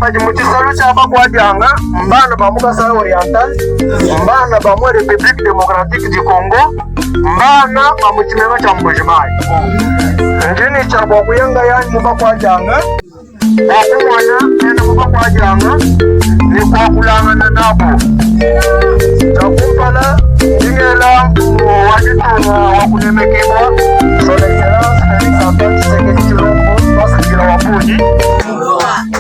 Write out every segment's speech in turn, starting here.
baji muchisalu chaba kwa dianga mbana ba Kasai Oriental mbana ba mu République démocratique du Congo mbana ba muchimema cha Mbujimai njini chaba kuyanga yani muba kwa dianga wakumwana ena muba kwa dianga ni kwa kulangana nabo takumpala ingela wajitunga wakunemekebwa son excellence Félix Antoine Tshisekedi Tshilombo basikila wapuji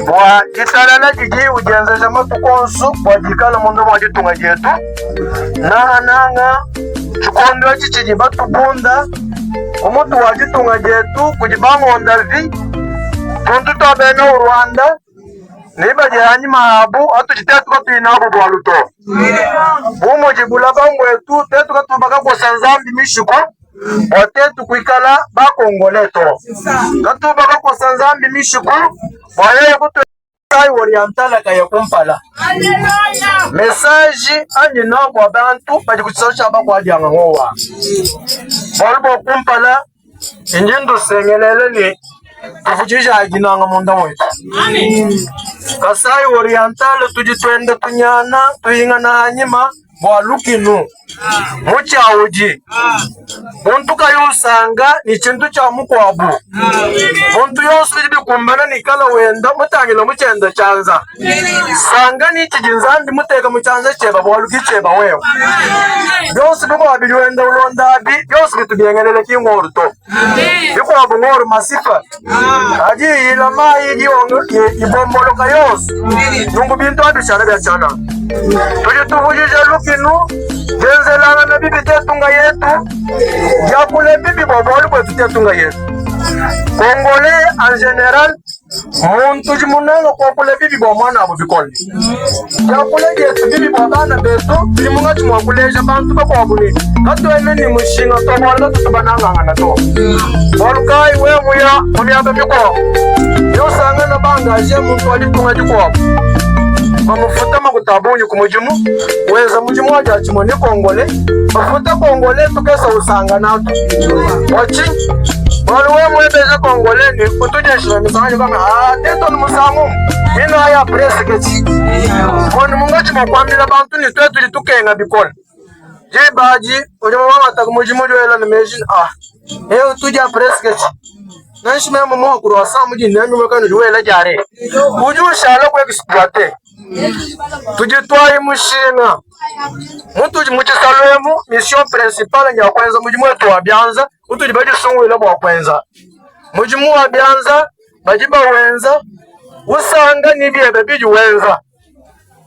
bwa italala jiji ujenzesha matukonsu bwa jikala mundu mwajitunga jetu nanga chikondo chichi batubunda umutu wajitunga jetu kujibangonda vi tuntu tabena u Rwanda niba jehanyi mahabu atu chitetu katuinabu bwa luto bumo jibula bangwetu tetu katubaka kwa sanzambi mishiko otetu kuikala bakongoleto katubaka kwa sanzambi mishiko waye kutu Kasai Oriental kaya kumpala message anyi nabo abantu baji kutsosha bakwa dianga ngowa balbo kumpala injindu sengelele ni tufujisha ajinanga munda mwetu Kasai Oriental tujitwende tunyana tuyinga na hanyima bwa lukinu muchauji muntu kayusanga ni chintu cha mukwabu muntu yose bikumbana nikala wenda mutangila muchenda chanza sanga ni chijinzambi muteka muchanza cheba bwa lukicheba wewe byose biko abiliwenda ulondabi byose bitubyengelele kingoru to biko ngoro masifa aji ila mai diongo ibombolo kayos nungu bintu abishana byachana tujituvujije lukinu jenzelana na bibi tetunga yetu yakule bibi boboli kwetu tetunga yetu Kongole en general muntu jimunanga kokule bibi bomwana abo bikole yakule yetu bibi bobana betu limunga chimwakuleja bantu bakobuni katwene ni mushinga tobola tutubananga ngana to bolukai we muya munyaba biko yosanga na bangaje muntu alitunga jiko bamufuta makutabunyi kumujimu weza mujimu waja chimone Kongole bafuta Kongole tukesa usanga natu wachi waluwe mwebeze Kongole ni kutujeshira misanganyo kama teto ni musangu mino haya presi keti wani munga chima kwambila bantu ni twetu li tukenga bikola je baji ujima wama taku mujimu juwela ni mejini heo tuja presi keti nanshi mea mumuha kuruwasa muji nenyu mwekanu juwela jare uju shala kwe kisipwate tujitwaye mushinga mutu muchisalwemu mission principale nya kwenza mujimu wetu wa Byanza utu jibaji sungwila bwa kwenza mujimu wa Byanza bajiba wenza usanga nibyebe biji wenza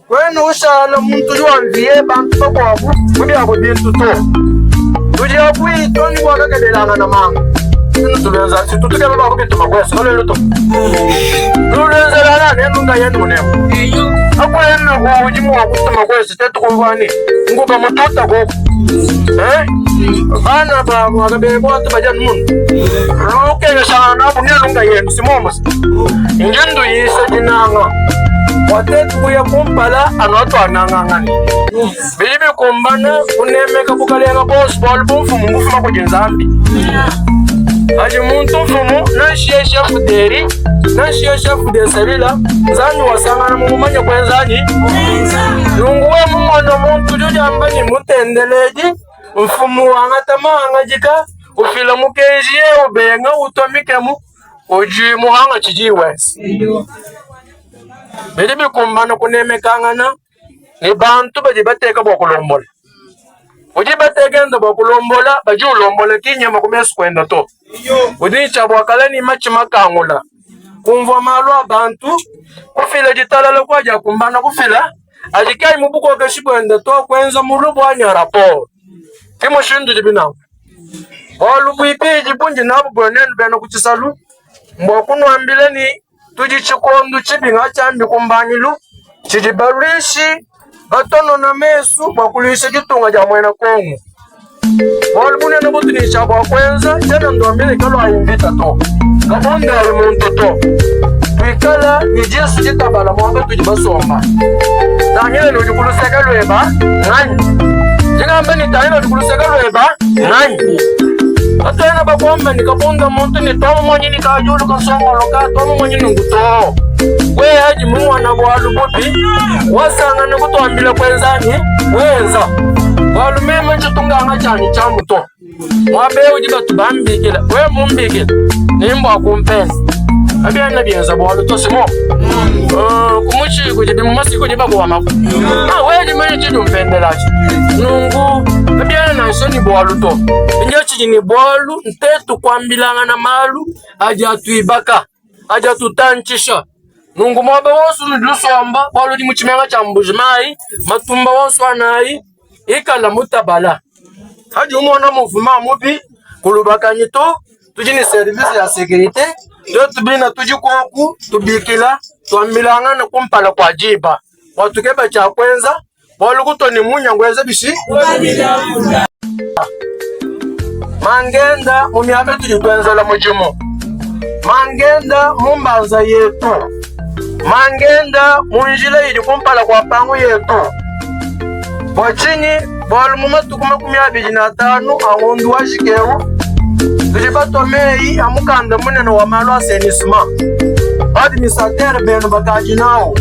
kwenu ushala muntu juwanviye bantu bakwabu mubyabo bintu to tujiabwito ni bwakakelelanga na manga tulenza tutukela babo bintu magwesa kalelo to tulenza lana nenunga yenu nemo akwena ujimu wa kutama kwesi tetu kumvani nguba mutota koko bana ba mwagabebo atu bajani munu lukenge sana abu nyanunga yenu simomos ingendu yisa jinanga watetu kuya kumpala anoto anangangani bilibi kumbana unemeka kukalenga boss ball bumfumu mbufuma kujinzambi aji muntu mfumu nanshiye shefu deri nanshiye shefu de salila zanyu wasangana mumumanya kwenzanyi nunguwe mumwana muntu jujamba ni mutendeleji mfumu wangatama angajika ufila mukejiye ubenga utomikemu uji muhanga chijiwesi bilibi kumbana kunemekangana ni bantu baji bateka bokulombola uji bategenda bokulombola baji ulombola kinyama kumesu kwenda to udincha bwakala ni machi makangula kumva malu abantu kufila jitalala kwaja kumbana kufila ajikai mubuko kashibwenda to kwenza mulubu anya raporo kimo shindu jibinamu olubu ipiji bunji nabu bwenenu bena kuchisalu mbokunu ambile ni tuji chikondu chibinga chambi kumbanyilu chijibarulishi batono na mesu bakulisha jitunga jamwena Kongo walubune na butu ni chabwa kwenza jana ndoambile kalo ayindita to kabonda ali muntu to tuikala ni jesu jitabala mwanga tujibasomba tanyele nujukuluseka lweba ngani jingamba ni tanyele nujukuluseka lweba ngani atwena bakwamba ni kabonda muntu ni tomo mwenye ni kajulu kasongolo ka tomo mwenye nunguto we haji mwana bwalu bupi wasanga ne kutwambila kwenzani wenza bwalu mema chitunganga chani cha muto mwabe ujiba tubambikila we mumbikila nimba kumpenza abyana byenza bwalu tosimo kumuchi kujibi mumasi kujiba kwa maku weji mwenye chidu mpendelachi nungu abyana na isoni bwalu to inja chijini bwalu ntetu kwambilanga na malu aja tuibaka aja tutanchisha nungu mwabe wonsu nudlusomba bwalu di muchimenga cha mbujimai matumba wonsu anayi ikala mutabala haji umona muvuma mubi kulubakani to tujini service ya securite to tubina tujikoku tubikila twambilanga na kumpala kwa jiba watukeba cha kwenza bwalu kutoni munya ngweza bishi mangenda mumyabe tujikwenzela mujimu mangenda mumbanza yetu mangenda munjila ili kumpala kwa pangu yetu wachini bwalu mumatuku 25 angondu washikewu tujibatomei amukanda munene wa malu asenisima administrateur benu bakaji nawo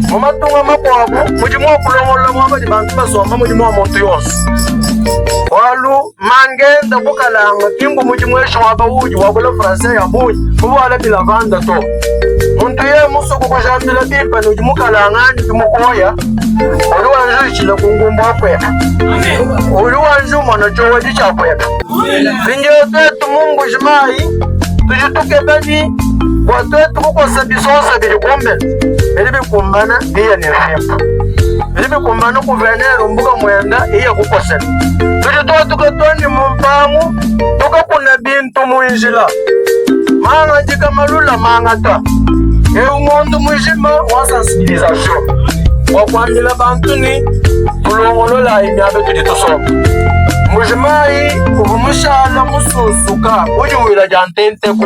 mumatunga mabwabu mujimu okulongola mwaba jibantu basomba mujimu wa muntu yonse walu mangenda kukalanga kimbu mujimu esho waba uji wakula francais ya buji mubuwala bila vanda to muntu ye musuku kujambila bipa ni ujimu kalangani kimukoya uli wanju ichila kungumbu wakweka uli wanju mwana chowa jicha kweka vinje twetu mungu jimayi tujitukebeni watwetu kukosa bisosa bili kumbe bili bikumbana iya nefimba bili bikumbana kuvenera mbuga mwenda iya kukosela tujitoa tukatoni mumpangu tukakuna bintu muinjila manga jika malula manga ta umundu mwijima wa sensibilisation wakwambila bantu ni kulongolola imyabe tujitosoka mujimayi uvumushala mususuka ujuwila jantenteko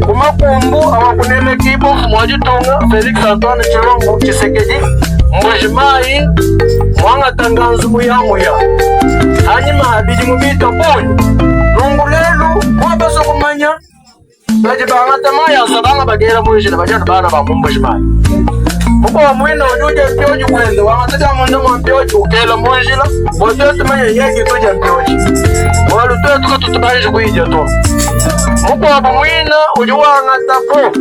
kumakumbu awakuneme kibo mwajitunga Felix Antoine Chilombo Chisekedi mujimayi mwanga tanganzu muya hanyima habidi mubita ponyi nungulelu wabaso kumanya bajibanga tamaya sabanga bagera mwijila bajana bana ba mumbujimayi muko mwina ujuje mpioji kwende wangataka mwenda mpioji ukela mwijila botetu manya yegi tuja mpioji walu tuka tutubaji kuija to muko wabu mwina ujuwanga tapo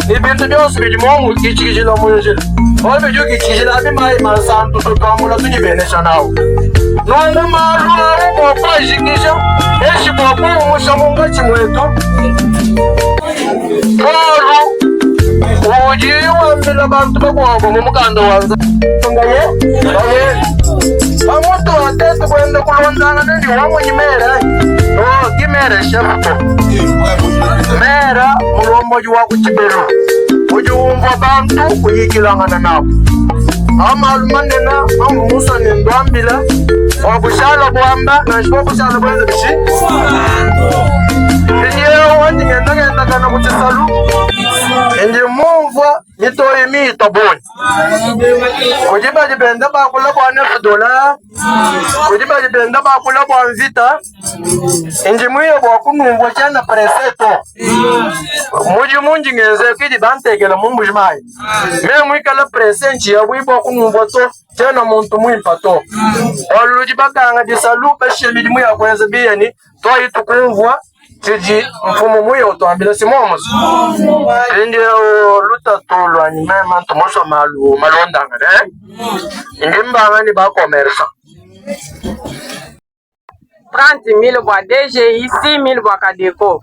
ni bintu byose bijimongu kichikijila mwijila wale bijuwa kichikijila abimayi masantu tukamula tujibenesha nao nungu malu kwa jikisha eshi kwa kumusha munga chimwetu walu ujiwa mbila bantu bakuwabu mumukanda wanza ngaye bamutu watetu kwenda kulondana nini wangu nyimera kimera shafuto mera mulomboji waku chibelu ujiwumva bantu kuyikilangana nabo amalu manena amu musa nindwambila wakushala bwamba nashiwa kushala bwenza bishi ndiyewo wandi ngenda kana kuchisalu ndi mumva mitoyi mito bonyi kujiba jibenda bakula kwa $9 kujiba jibenda bakula kwa mvita ndi mwiyo bwakunungwa chana preseto muji munji ngeze kidi bantegela mumbu jimayi me mwikala presenti ya wibo kunungwa to chana muntu mwimpa to oluji bakanga disalu basheli dimu ya kwenza biyani to itukumvwa tiji mfumu muyo utwambila simomus indi luta tulwa ni mema ntumuswa malondanga indi mbanga ni bakomersa 30,000 bwa DGI 6,000 bwa Kadeko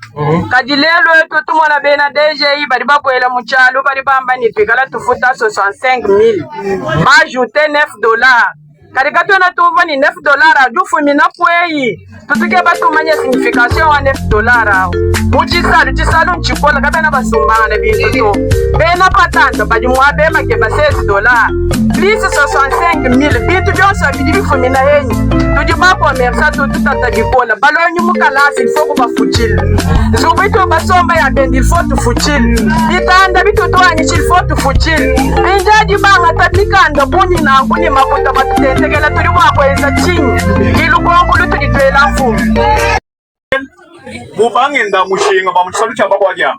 kadilelo etu tumona bena DGI bari bakwela muchalo bari bamba ni pikala tufuta 65,000 bajute $9 karikato na tuva ni $9 adufu mina kweyi tutuke batumanya signification wa $9 muchisalu nchikola kabena basumbana bintu to bena patanta badi mwabe make ba $16 plus 65,000 bintu byose bidi bifumina henyi tuji bako mersa tutata bikola balonyu mukalasi il faut bafuchile zubito basomba ya bendi il faut tufuchile bitanda bituto anyi il faut tufuchile binjaji banga tabikanda buni na nguni makuta batutentekela tuli mwakweza chini ilugongo lutulitwela mfumu mubangenda mushinga bamuchisalu chamba kwa jama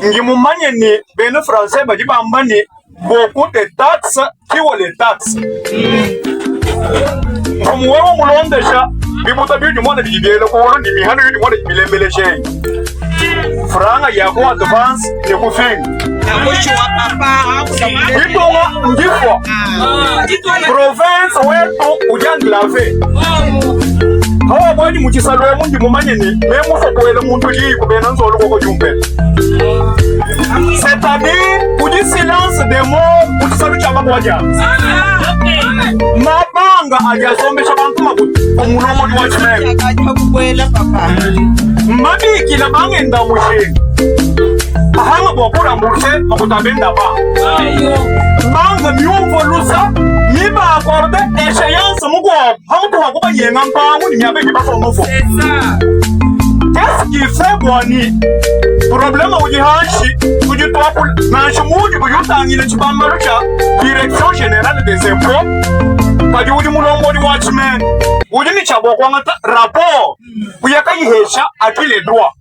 ngi mumanye ni bene français badi bambani beaucoup de taxes qui ont les taxes comme wewe mulondesha bibuta bidi mwana bidiyele ko woro ndi mihano yidi mwana bilembele shey franga yako advance ne kufinga Bitonga ngifo province wetu ujandilave hawa mwani muchisalo mundi mumanye ni memu fokwele muntu li kubena nzolo koko jumpele c'est-à-dire uji silence des mots muchisalo chama mwaja mabanga ajasombesha bantu mabuti umulomo ni wachimele mabikila bangenda mushinga ahanga bokura mbuse makutabenda ba banga myumvo lusa miba akorde échéance mugo hamutu hakuba yenga mpangu ni miabe kibaso mofo qu'est-ce qui fait bwani problème ujihanshi ujitwapu nanshi muji kuyutangile chibambalo cha direction générale des impôts kadi uji mulombo di watchmen uji ni chabo kwa ngata rapport kuyaka yihesha akile droit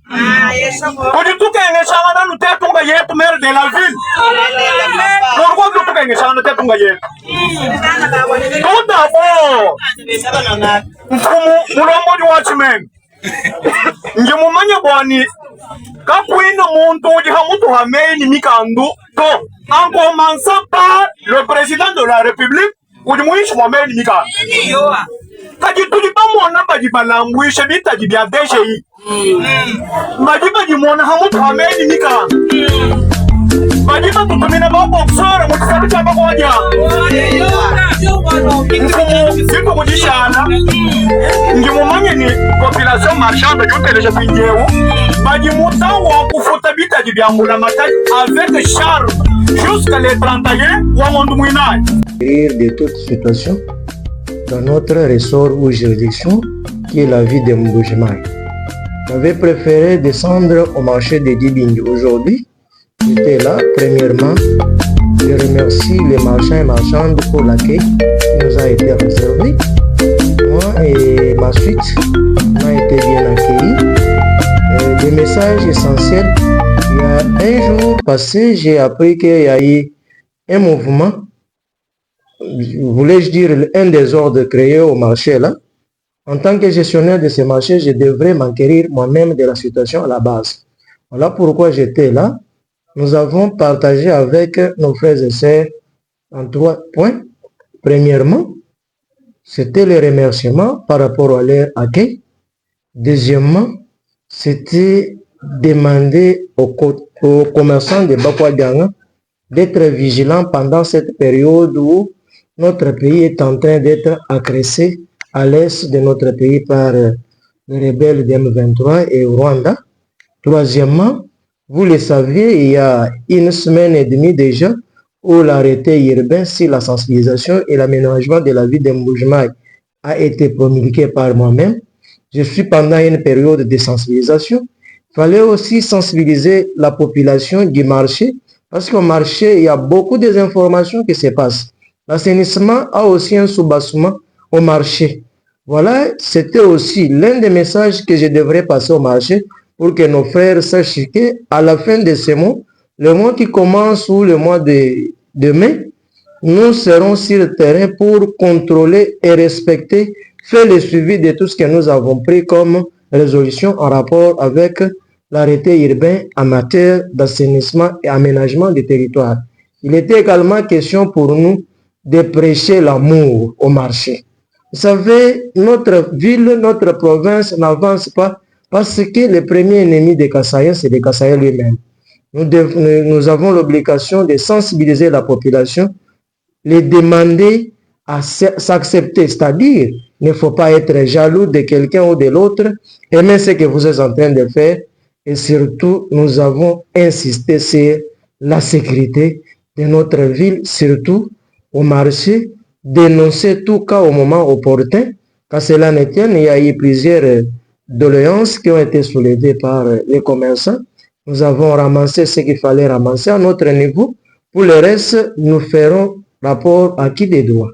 uji tuke ngeshanga na nutetunga yetu maire de la ville pourquoi tuke ngeshanga na nutetunga yetu tout d'abord mfumu mulombo di watchmen nje mumanye bwani kakwina muntu uji hamutu hameni mikandu to en commençant par le président de la république uji muishi mwameni mikandu kadi tulipa mwana badi balambwishe bitaji bya DGI badi mwana hamutu hameni mikandu badi tutumina ba boxer mutisabu chapa kwaja mfumu siku kujishana ngi mumanye ni population marchande juteleje kwinjewu badi mutawa kufuta bitaji bya mulamataki avec charme jusqu'à les 31 wangondu mwinai de toute situation dans notre ressort ou juridiction qui est la vie de Mbujimai. J'avais préféré descendre au marché de Dibindi aujourd'hui. J'étais là, premièrement. Je remercie les marchands et marchandes pour l'accueil qui nous a été réservé. Moi et ma suite, on a été bien accueillis. Des messages essentiels. Il y a un jour passé, j'ai appris qu'il y a eu un mouvement, voulais-je dire un désordre créé au marché là. En tant que gestionnaire de ce marché, je devrais m'enquérir moi-même de la situation à la base. Voilà pourquoi j'étais là. Nous avons partagé avec nos frères et sœurs en 3 points. Premièrement, c'était les remerciements par rapport à leur accueil. Deuxièmement, c'était demander aux commerçants de Bakwadianga d'être vigilants pendant cette période où notre pays est en train d'être agressé à l'est de notre pays par les rebelles de M23 et Rwanda. Troisièmement, vous le saviez, il y a 1 semaine et demie déjà, où l'arrêté urbain sur la sensibilisation et l'aménagement de la ville de Mbujimai a été promulgué par moi-même. Je suis pendant une période de sensibilisation. Il fallait aussi sensibiliser la population du marché, parce qu'au marché, il y a beaucoup d'informations qui se passent. L'assainissement a aussi un soubassement au marché. Voilà, c'était aussi l'un des messages que je devrais passer au marché pour que nos frères sachent qu'à la fin de ce mois, le mois qui commence ou le mois de mai, nous serons sur le terrain pour contrôler et respecter, faire le suivi de tout ce que nous avons pris comme résolution en rapport avec l'arrêté urbain en matière d'assainissement et aménagement des territoires. Il était également question pour nous de prêcher l'amour au marché. Vous savez, notre ville, notre province n'avance pas parce que le premier ennemi des Kassaïens, c'est le Kassaïen lui-même. Nous avons l'obligation de sensibiliser la population, les demander à s'accepter, c'est-à-dire, il ne faut pas être jaloux de quelqu'un ou de l'autre, aimer ce que vous êtes en train de faire, et surtout, nous avons insisté sur la sécurité de notre ville, surtout au marché, dénoncer tout cas au moment opportun. Quand cela ne tienne, il y a eu plusieurs doléances qui ont été soulevées par les commerçants. Nous avons ramassé ce qu'il fallait ramasser à notre niveau. Pour le reste, nous ferons rapport à qui des droits.